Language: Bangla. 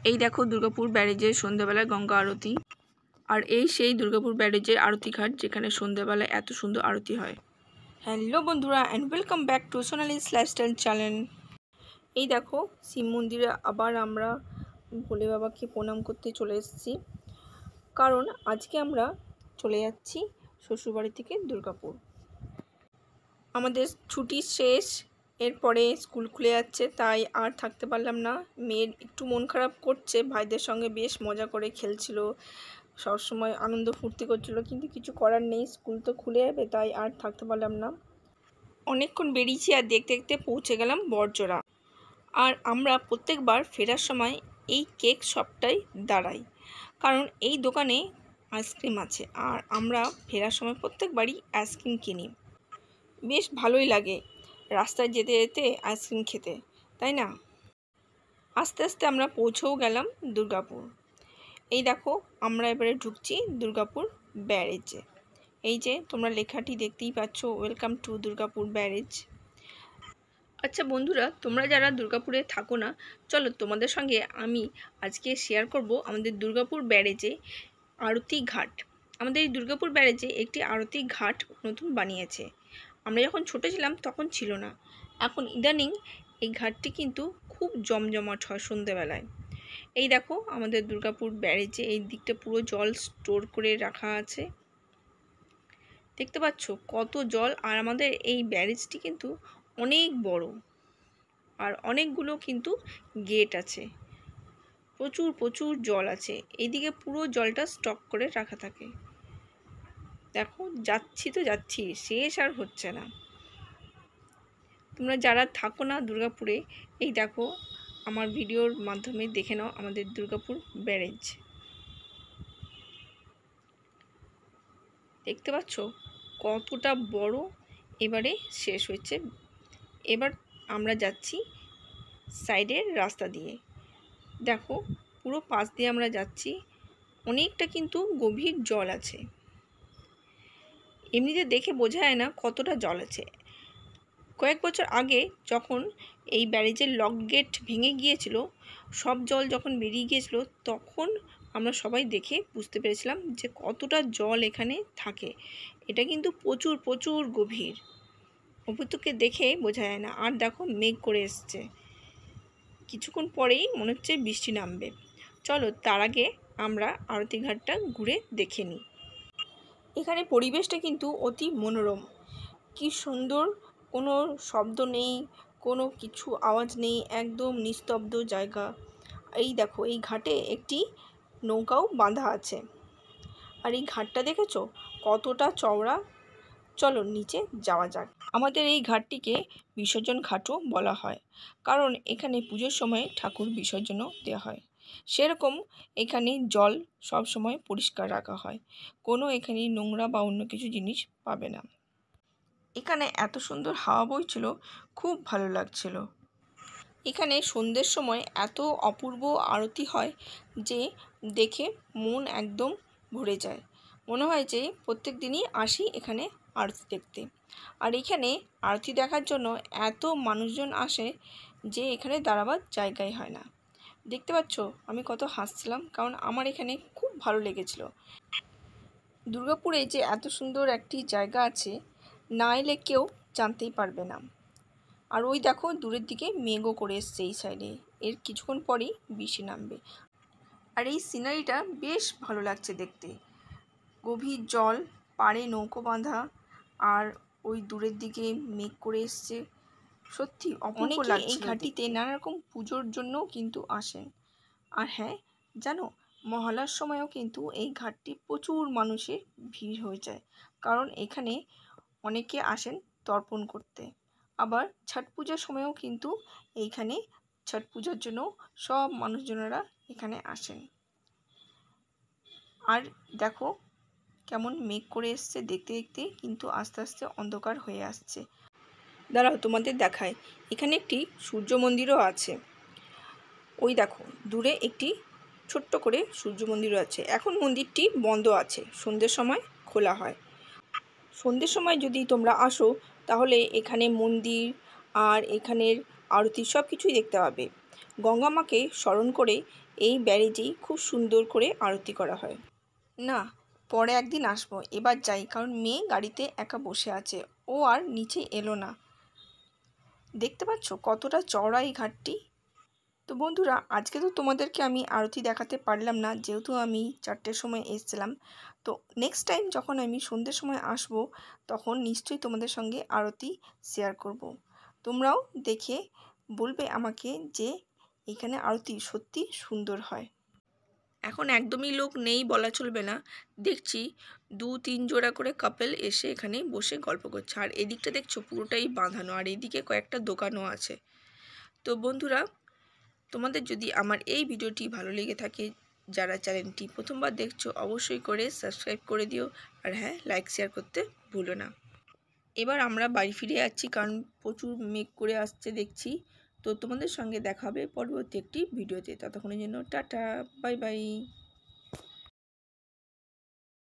এই দেখো দুর্গাপুর ব্যারেজের সন্ধ্যাবেলায় গঙ্গা আরতি। আর এই সেই দুর্গাপুর ব্যারেজের আরতি ঘাট, যেখানে সন্ধ্যাবেলায় এত সুন্দর আরতি হয়। হ্যালো বন্ধুরা, and welcome back to Sonali's lifestyle channel. এই দেখো শিব মন্দিরে আবার আমরা ভোলে বাবাকে প্রণাম করতে চলে এসেছি, কারণ আজকে আমরা চলে যাচ্ছি শ্বশুরবাড়ি থেকে দুর্গাপুর। আমাদের ছুটি শেষ, এরপরে স্কুল খুলে যাচ্ছে, তাই আর থাকতে পারলাম না। মেয়ের একটু মন খারাপ করছে, ভাইদের সঙ্গে বেশ মজা করে খেলছিল, সবসময় আনন্দ ফুর্তি করছিল, কিন্তু কিছু করার নেই, স্কুল তো খুলে যাবে, তাই আর থাকতে পারলাম না। অনেকক্ষণ বেরিয়েছি আর দেখতে দেখতে পৌঁছে গেলাম বড়জোড়া। আর আমরা প্রত্যেকবার ফেরার সময় এই কেক শপটাই দাঁড়াই, কারণ এই দোকানে আইসক্রিম আছে, আর আমরা ফেরার সময় প্রত্যেকবারই আইসক্রিম কিনি। বেশ ভালোই লাগে রাস্তায় যেতে যেতে আইসক্রিম খেতে, তাই না? আস্তে আস্তে আমরা পৌঁছেও গেলাম দুর্গাপুর। এই দেখো আমরা এবারে ঢুকছি দুর্গাপুর ব্যারেজে। এই যে তোমরা লেখাটি দেখতেই পাচ্ছ, ওয়েলকাম টু দুর্গাপুর ব্যারেজ। আচ্ছা বন্ধুরা, তোমরা যারা দুর্গাপুরে থাকো না, চলো তোমাদের সঙ্গে আমি আজকে শেয়ার করব আমাদের দুর্গাপুর ব্যারেজে আরতি ঘাট। আমাদের এই দুর্গাপুর ব্যারেজে একটি আরতি ঘাট নতুন বানিয়েছে। আমরা যখন ছোটো ছিলাম তখন ছিল না, এখন ইদানিং এই ঘাটটি কিন্তু খুব জমজমাট হয় সন্ধ্যেবেলায়। এই দেখো আমাদের দুর্গাপুর ব্যারেজে এই দিকটা পুরো জল স্টোর করে রাখা আছে, দেখতে পাচ্ছ কত জল। আর আমাদের এই ব্যারেজটি কিন্তু অনেক বড়, আর অনেকগুলো কিন্তু গেট আছে, প্রচুর প্রচুর জল আছে। এইদিকে পুরো জলটা স্টক করে রাখা থাকে। দেখো যাচ্ছি তো যাচ্ছি, শেষ আর হচ্ছে না। তোমরা যারা থাকো না দুর্গাপুরে, এই দেখো আমার ভিডিওর মাধ্যমে দেখে নাও আমাদের দুর্গাপুর ব্যারেজ। দেখতে পাচ্ছ কতটা বড়। এবারে শেষ হয়েছে, এবার আমরা যাচ্ছি সাইডের রাস্তা দিয়ে। দেখো পুরো পাশ দিয়ে আমরা যাচ্ছি, অনেকটা কিন্তু গভীর জল আছে। এমনিতে দেখে বোঝা যায় না কতটা জল আছে। কয়েক বছর আগে যখন এই ব্যারেজের লক গেট ভেঙে গিয়েছিল, সব জল যখন বেরিয়ে গিয়েছিল, তখন আমরা সবাই দেখে বুঝতে পেরেছিলাম যে কতটা জল এখানে থাকে। এটা কিন্তু প্রচুর প্রচুর গভীর, উপর থেকে দেখে বোঝা যায় না। আর দেখো মেঘ করে এসছে, কিছুক্ষণ পরেই মনে হচ্ছে বৃষ্টি নামবে। চলো তার আগে আমরা আরতি ঘাটটা ঘুরে দেখে নিই। এখানে পরিবেশটা কিন্তু অতি মনোরম, কি সুন্দর, কোনো শব্দ নেই, কোনো কিছু আওয়াজ নেই, একদম নিস্তব্ধ জায়গা। এই দেখো এই ঘাটে একটি নৌকাও বাঁধা আছে। আর এই ঘাটটা দেখেছো কতটা চওড়া। চলো নিচে যাওয়া যাক। আমাদের এই ঘাটটিকে বিসর্জন ঘাটও বলা হয়, কারণ এখানে পুজোর সময় ঠাকুর বিসর্জনও দেওয়া হয়। সেরকম এখানে জল সব সময় পরিষ্কার রাখা হয়, কোনো এখানে নোংরা বা অন্য কিছু জিনিস পাবে না। এখানে এত সুন্দর হাওয়া বইছিল, খুব ভালো লাগছিল। এখানে সন্ধ্যের সময় এত অপূর্ব আরতি হয় যে দেখে মন একদম ভরে যায়। মনে হয় যে প্রত্যেক দিনই আসি এখানে আরতি দেখতে। আর এখানে আরতি দেখার জন্য এত মানুষজন আসে যে এখানে দাঁড়াবার জায়গাই হয় না। দেখতে পাচ্ছ আমি কত হাসছিলাম, কারণ আমার এখানে খুব ভালো লেগেছিল। দুর্গাপুরে যে এত সুন্দর একটি জায়গা আছে, না এলে কেউ জানতেই পারবে না। আর ওই দেখো দূরের দিকে মেঘও করে এসছে এই সাইডে, এর কিছুক্ষণ পরেই বৃষ্টি নামবে। আর এই সিনারিটা বেশ ভালো লাগছে দেখতে, গভীর জল, পাড়ে নৌকো বাঁধা, আর ওই দূরের দিকে মেঘ করে এসছে, সত্যি অপূর্ব লাগছে। এই ঘাটিতে নানা রকম পুজোর জন্যও কিন্তু আসেন। আর হ্যাঁ জানো, মহালয়ার সময়ও কিন্তু এই ঘাটটি প্রচুর মানুষের ভিড় হয়ে যায়, কারণ এখানে অনেকে আসেন তর্পণ করতে। আবার ছট পূজার সময়ও কিন্তু এইখানে ছট পূজার জন্য সব মানুষজনেরা এখানে আসেন। আর দেখো কেমন মেঘ করে এসছে, দেখতে দেখতে কিন্তু আস্তে আস্তে অন্ধকার হয়ে আসছে। দাঁড়াও তোমাদের দেখায়, এখানে একটি সূর্য মন্দিরও আছে। ওই দেখো দূরে একটি ছোট্ট করে সূর্য মন্দিরও আছে। এখন মন্দিরটি বন্ধ আছে, সন্ধ্যের সময় খোলা হয়। সন্ধ্যের সময় যদি তোমরা আসো তাহলে এখানে মন্দির আর এখানের আরতি সব কিছুই দেখতে পাবে। গঙ্গা মাকে স্মরণ করে এই ব্যারেজেই খুব সুন্দর করে আরতি করা হয়। না, পরে একদিন আসবো, এবার যাই, কারণ মেয়ে গাড়িতে একা বসে আছে, ও আর নিচে এলো না। দেখতে পাচ্ছ কতটা চওড়া এই ঘাটটি। তো বন্ধুরা, আজকে তো তোমাদেরকে আমি আরতি দেখাতে পারলাম না, যেহেতু আমি 4টের সময় এসেছিলাম। তো নেক্সট টাইম যখন আমি সন্ধ্যের সময় আসব, তখন নিশ্চয়ই তোমাদের সঙ্গে আরতি শেয়ার করব। তোমরাও দেখে বলবে আমাকে যে এখানে আরতি সত্যি সুন্দর হয়। এখন একদমই লোক নেই বলা চলবে না, দেখছি 2-3 জোড়া করে কাপল এসে এখানে বসে গল্প করছে। আর এদিকটা দেখছো পুরোটাই বাঁধানো, আর এদিকে কয়েকটা দোকানও আছে। তো বন্ধুরা, তোমাদের যদি আমার এই ভিডিওটি ভালো লেগে থাকে, যারা চ্যানেলটি প্রথমবার দেখছো অবশ্যই করে সাবস্ক্রাইব করে দিও, আর হ্যাঁ, লাইক শেয়ার করতে ভুলো না। এবার আমরা বাড়ি ফিরে যাচ্ছি, কারণ প্রচুর মেঘ করে আসছে দেখছি। তো তোমাদের সঙ্গে দেখা হবে পরবর্তী একটি ভিডিওতে। ততক্ষণের জন্য টাটা, বাই বাই।